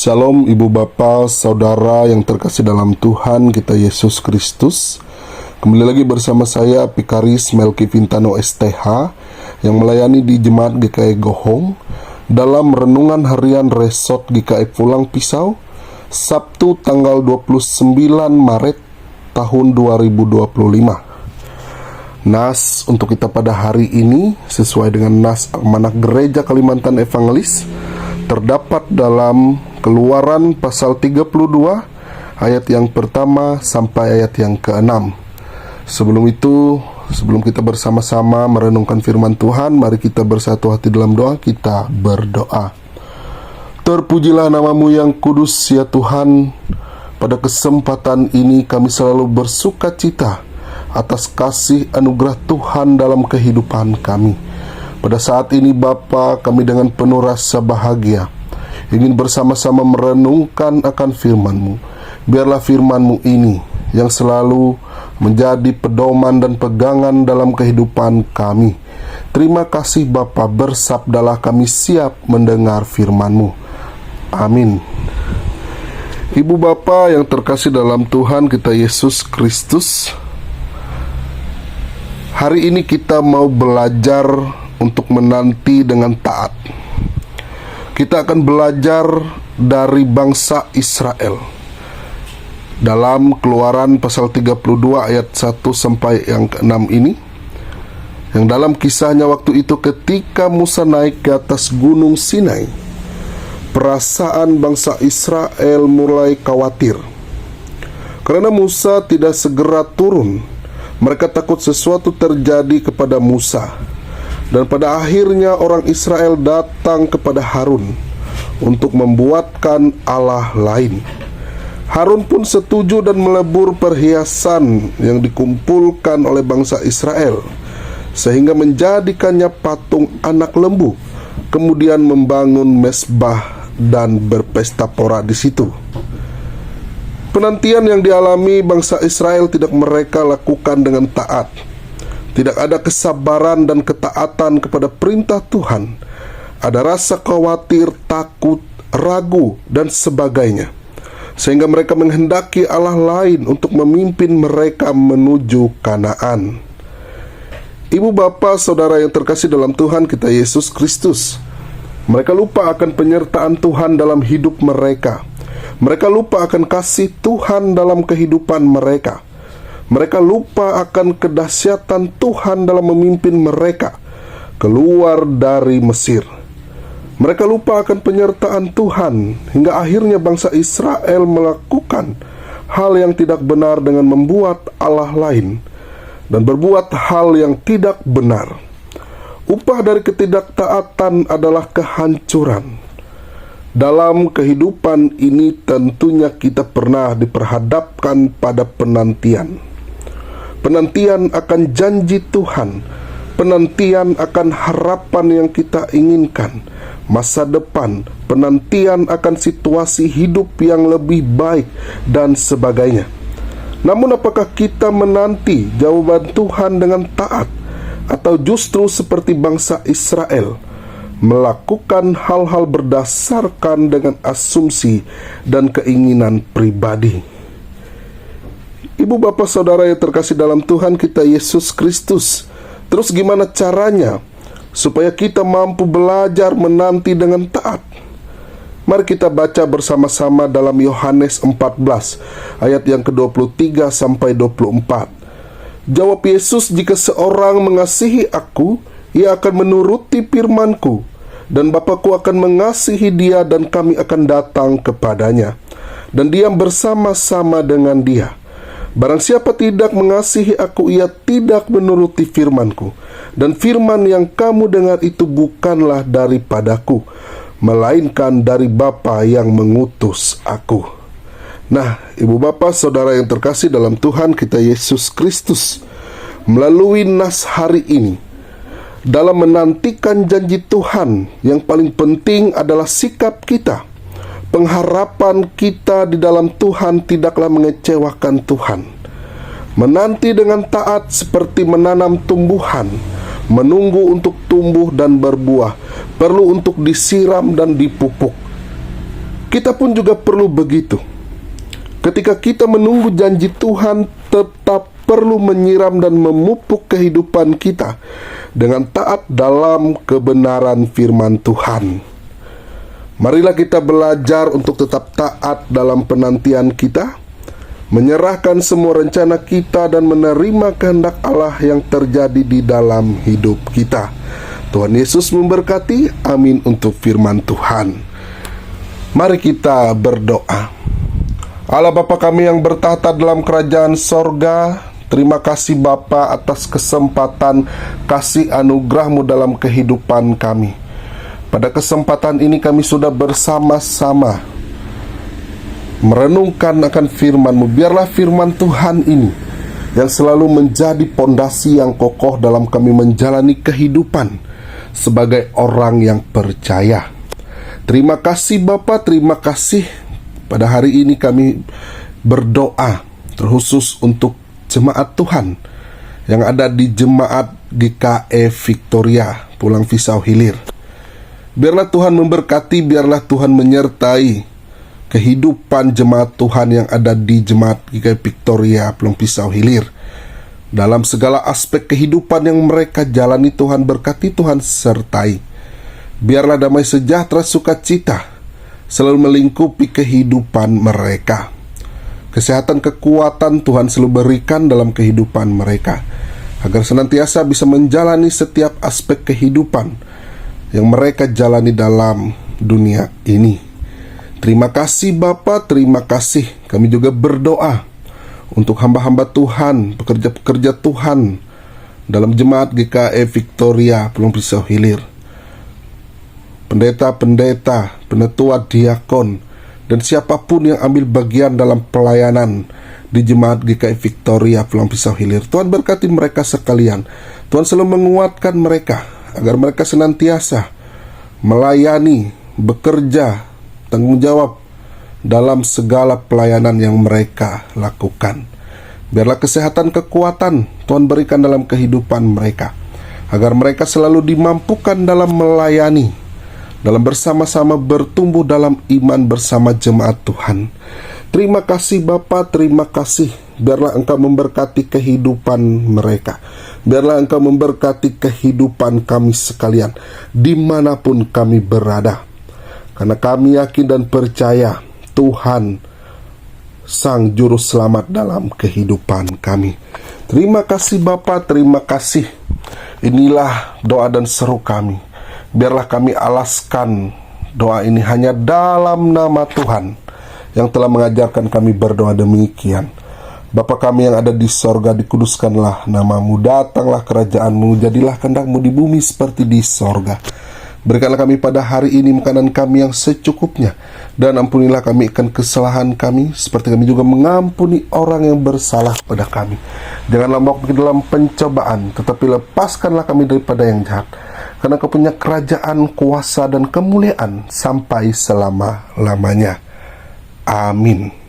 Shalom Ibu Bapa, Saudara yang terkasih dalam Tuhan kita Yesus Kristus. Kembali lagi bersama saya Pikaris Melki Vintano STH yang melayani di Jemaat GKI Gohong dalam Renungan Harian Resort GKI Pulang Pisau Sabtu tanggal 29 Maret tahun 2025. Nas untuk kita pada hari ini sesuai dengan Nas Amanah Gereja Kalimantan Evangelis terdapat dalam Keluaran pasal 32 ayat yang pertama sampai ayat yang ke-6. Sebelum kita bersama-sama merenungkan firman Tuhan, mari kita bersatu hati dalam doa. Kita berdoa. Terpujilah namamu yang kudus ya Tuhan. Pada kesempatan ini kami selalu bersuka cita atas kasih anugerah Tuhan dalam kehidupan kami. Pada saat ini Bapa, kami dengan penuh rasa bahagia ingin bersama-sama merenungkan akan firman-Mu. Biarlah firman-Mu ini yang selalu menjadi pedoman dan pegangan dalam kehidupan kami. Terima kasih Bapa, bersabdalah kami siap mendengar firman-Mu. Amin. Ibu Bapa yang terkasih dalam Tuhan kita Yesus Kristus, hari ini kita mau belajar untuk menanti dengan taat. Kita akan belajar dari bangsa Israel dalam Keluaran pasal 32 ayat 1 sampai yang ke-6 ini, yang dalam kisahnya waktu itu ketika Musa naik ke atas gunung Sinai, perasaan bangsa Israel mulai khawatir karena Musa tidak segera turun. Mereka takut sesuatu terjadi kepada Musa. Dan pada akhirnya orang Israel datang kepada Harun untuk membuatkan Allah lain. Harun pun setuju dan melebur perhiasan yang dikumpulkan oleh bangsa Israel, sehingga menjadikannya patung anak lembu, kemudian membangun mezbah dan berpesta pora di situ. Penantian yang dialami bangsa Israel tidak mereka lakukan dengan taat. Tidak ada kesabaran dan ketaatan kepada perintah Tuhan. Ada rasa khawatir, takut, ragu, dan sebagainya. Sehingga mereka menghendaki Allah lain untuk memimpin mereka menuju Kanaan. Ibu Bapa, Saudara yang terkasih dalam Tuhan kita Yesus Kristus, mereka lupa akan penyertaan Tuhan dalam hidup mereka. Mereka lupa akan kasih Tuhan dalam kehidupan mereka. Mereka lupa akan kedahsyatan Tuhan dalam memimpin mereka keluar dari Mesir. Mereka lupa akan penyertaan Tuhan hingga akhirnya bangsa Israel melakukan hal yang tidak benar dengan membuat Allah lain dan berbuat hal yang tidak benar. Upah dari ketidaktaatan adalah kehancuran. Dalam kehidupan ini tentunya kita pernah diperhadapkan pada penantian. Penantian akan janji Tuhan, penantian akan harapan yang kita inginkan, masa depan, penantian akan situasi hidup yang lebih baik, dan sebagainya. Namun apakah kita menanti jawaban Tuhan dengan taat, atau justru seperti bangsa Israel, melakukan hal-hal berdasarkan dengan asumsi dan keinginan pribadi? Ibu Bapak Saudara yang terkasih dalam Tuhan kita Yesus Kristus, terus gimana caranya supaya kita mampu belajar menanti dengan taat? Mari kita baca bersama-sama dalam Yohanes 14 ayat yang ke-23 sampai 24. Jawab Yesus, jika seorang mengasihi aku, ia akan menuruti firman-Ku, dan Bapa-Ku akan mengasihi dia, dan kami akan datang kepadanya dan diam bersama-sama dengan dia. Barang siapa tidak mengasihi aku, ia tidak menuruti firman-Ku, dan firman yang kamu dengar itu bukanlah daripadaku, melainkan dari Bapa yang mengutus aku. Nah, Ibu Bapa Saudara yang terkasih dalam Tuhan kita Yesus Kristus, melalui nas hari ini, dalam menantikan janji Tuhan, yang paling penting adalah sikap kita. Pengharapan kita di dalam Tuhan tidaklah mengecewakan Tuhan. Menanti dengan taat seperti menanam tumbuhan, menunggu untuk tumbuh dan berbuah, perlu untuk disiram dan dipupuk. Kita pun juga perlu begitu. Ketika kita menunggu janji Tuhan, tetap perlu menyiram dan memupuk kehidupan kita dengan taat dalam kebenaran firman Tuhan. Marilah kita belajar untuk tetap taat dalam penantian kita, menyerahkan semua rencana kita dan menerima kehendak Allah yang terjadi di dalam hidup kita. Tuhan Yesus memberkati. Amin untuk firman Tuhan. Mari kita berdoa. Allah Bapa kami yang bertahta dalam kerajaan sorga, terima kasih Bapa atas kesempatan kasih anugerah-Mu dalam kehidupan kami. Pada kesempatan ini kami sudah bersama-sama merenungkan akan firman-Mu. Biarlah firman Tuhan ini yang selalu menjadi pondasi yang kokoh dalam kami menjalani kehidupan sebagai orang yang percaya. Terima kasih Bapa, terima kasih. Pada hari ini kami berdoa terkhusus untuk jemaat Tuhan yang ada di Jemaat GKI Victoria Pulang Pisau Hilir. Biarlah Tuhan memberkati, biarlah Tuhan menyertai kehidupan jemaat Tuhan yang ada di Jemaat GKI Victoria Pulang Pisau Hilir. Dalam segala aspek kehidupan yang mereka jalani, Tuhan berkati, Tuhan sertai. Biarlah damai sejahtera sukacita selalu melingkupi kehidupan mereka. Kesehatan kekuatan Tuhan selalu berikan dalam kehidupan mereka, agar senantiasa bisa menjalani setiap aspek kehidupan yang mereka jalani dalam dunia ini. Terima kasih Bapa, terima kasih. Kami juga berdoa untuk hamba-hamba Tuhan, pekerja-pekerja Tuhan dalam Jemaat GKI Victoria Pulang Pisau Hilir, pendeta-pendeta, penetua diakon, dan siapapun yang ambil bagian dalam pelayanan di Jemaat GKI Victoria Pulang Pisau Hilir. Tuhan berkati mereka sekalian. Tuhan selalu menguatkan mereka agar mereka senantiasa melayani, bekerja, tanggung jawab dalam segala pelayanan yang mereka lakukan. Biarlah kesehatan kekuatan Tuhan berikan dalam kehidupan mereka, agar mereka selalu dimampukan dalam melayani, dalam bersama-sama bertumbuh dalam iman bersama jemaat Tuhan. Terima kasih Bapa, terima kasih. Biarlah Engkau memberkati kehidupan mereka. Biarlah Engkau memberkati kehidupan kami sekalian, dimanapun kami berada. Karena kami yakin dan percaya Tuhan Sang Juru Selamat dalam kehidupan kami. Terima kasih Bapa, terima kasih. Inilah doa dan seru kami. Biarlah kami alaskan doa ini hanya dalam nama Tuhan yang telah mengajarkan kami berdoa demikian. Bapa kami yang ada di sorga, dikuduskanlah namamu, datanglah kerajaan-Mu, jadilah kehendak-Mu di bumi seperti di sorga. Berikanlah kami pada hari ini makanan kami yang secukupnya, dan ampunilah kami akan kesalahan kami, seperti kami juga mengampuni orang yang bersalah pada kami. Janganlah membawa kami dalam pencobaan, tetapi lepaskanlah kami daripada yang jahat. Karena Kau punya kerajaan, kuasa, dan kemuliaan sampai selama-lamanya. Amin.